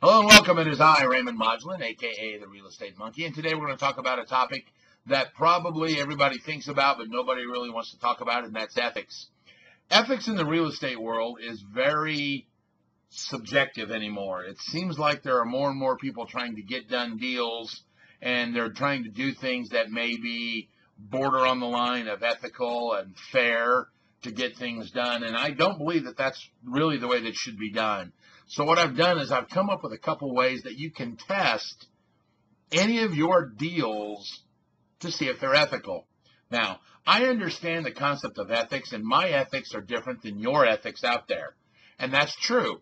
Hello and welcome. It is I, Raymond Modulin, aka the Real Estate Monkey, and today we're going to talk about a topic that probably everybody thinks about, but nobody really wants to talk about, and that's ethics. Ethics in the real estate world is very subjective anymore. It seems like there are more and more people trying to get done deals, and they're trying to do things that may be border on the line of ethical and fair to get things done, and I don't believe that that's really the way that should be done. So what I've done is I've come up with a couple ways that you can test any of your deals to see if they're ethical. Now, I understand the concept of ethics, and my ethics are different than your ethics out there. And that's true.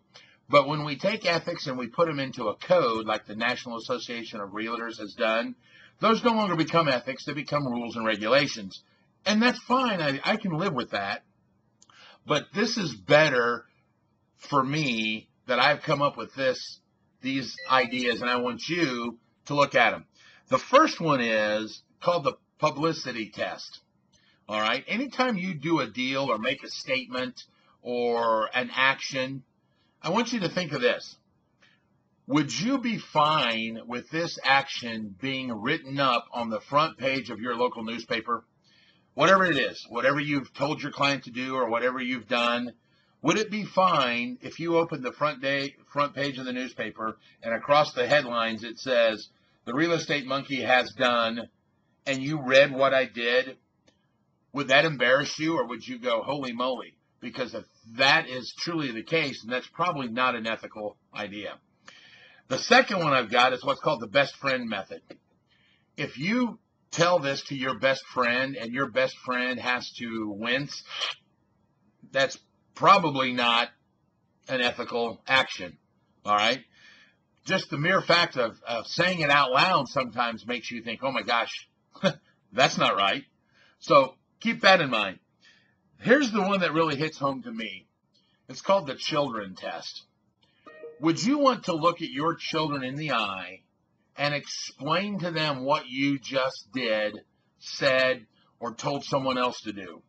But when we take ethics and we put them into a code like the National Association of Realtors has done, those no longer become ethics, they become rules and regulations. And that's fine. I can live with that. But this is better for me that I've come up with these ideas, and I want you to look at them. The first one is called the publicity test. All right. Anytime you do a deal or make a statement or an action, I want you to think of this. Would you be fine with this action being written up on the front page of your local newspaper? Whatever it is, whatever you've told your client to do or whatever you've done, would it be fine if you opened the front page of the newspaper and across the headlines it says, "The Real Estate Monkey has done," and you read what I did? Would that embarrass you, or would you go, holy moly? Because if that is truly the case, then that's probably not an ethical idea. The second one I've got is what's called the best friend method. If you tell this to your best friend and your best friend has to wince, that's probably not an ethical action. All right. Just the mere fact of saying it out loud sometimes makes you think, oh my gosh, that's not right. So keep that in mind. Here's the one that really hits home to me. It's called the children test. Would you want to look at your children in the eye and explain to them what you just did, said, or told someone else to do?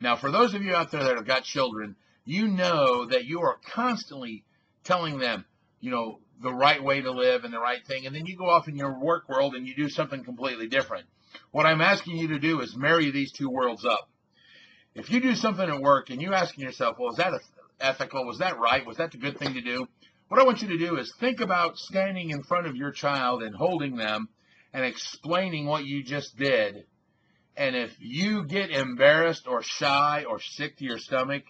Now, for those of you out there that have got children, you know that you are constantly telling them, the right way to live and the right thing, and then you go off in your work world and you do something completely different. What I'm asking you to do is marry these two worlds up. If you do something at work and you're asking yourself, well, is that ethical? Was that right? Was that the good thing to do? What I want you to do is think about standing in front of your child and holding them and explaining what you just did. And if you get embarrassed or shy or sick to your stomach,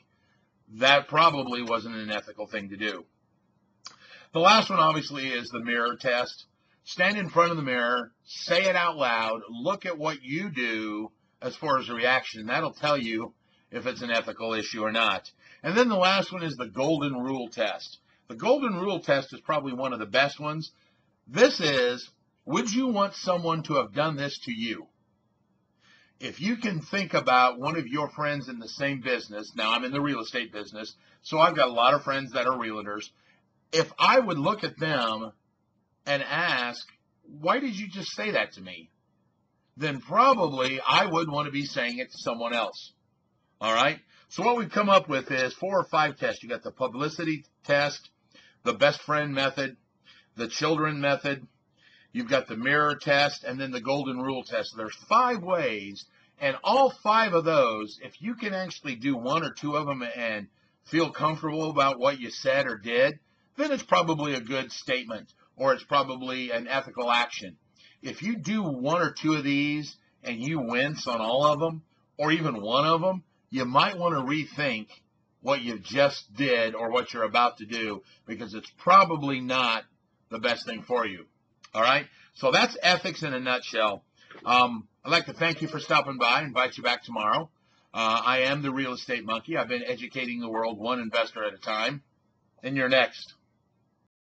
that probably wasn't an ethical thing to do. The last one, obviously, is the mirror test. Stand in front of the mirror, say it out loud, look at what you do as far as a reaction. That'll tell you if it's an ethical issue or not. And then the last one is the golden rule test. The golden rule test is probably one of the best ones. This is, would you want someone to have done this to you? If you can think about one of your friends in the same business, now I'm in the real estate business, so I've got a lot of friends that are realtors. If I would look at them and ask, why did you just say that to me? Then probably I would want to be saying it to someone else. All right? So what we've come up with is 4 or 5 tests. You got the publicity test, the best friend method, the children method, you've got the mirror test, and then the golden rule test. There's 5 ways, and all 5 of those, if you can actually do 1 or 2 of them and feel comfortable about what you said or did, then it's probably a good statement, or it's probably an ethical action. If you do 1 or 2 of these and you wince on all of them, or even one of them, you might want to rethink what you just did or what you're about to do, because it's probably not the best thing for you. All right? So that's ethics in a nutshell. I'd like to thank you for stopping by. I invite you back tomorrow. I am the Real Estate Monkey. I've been educating the world one investor at a time. And you're next.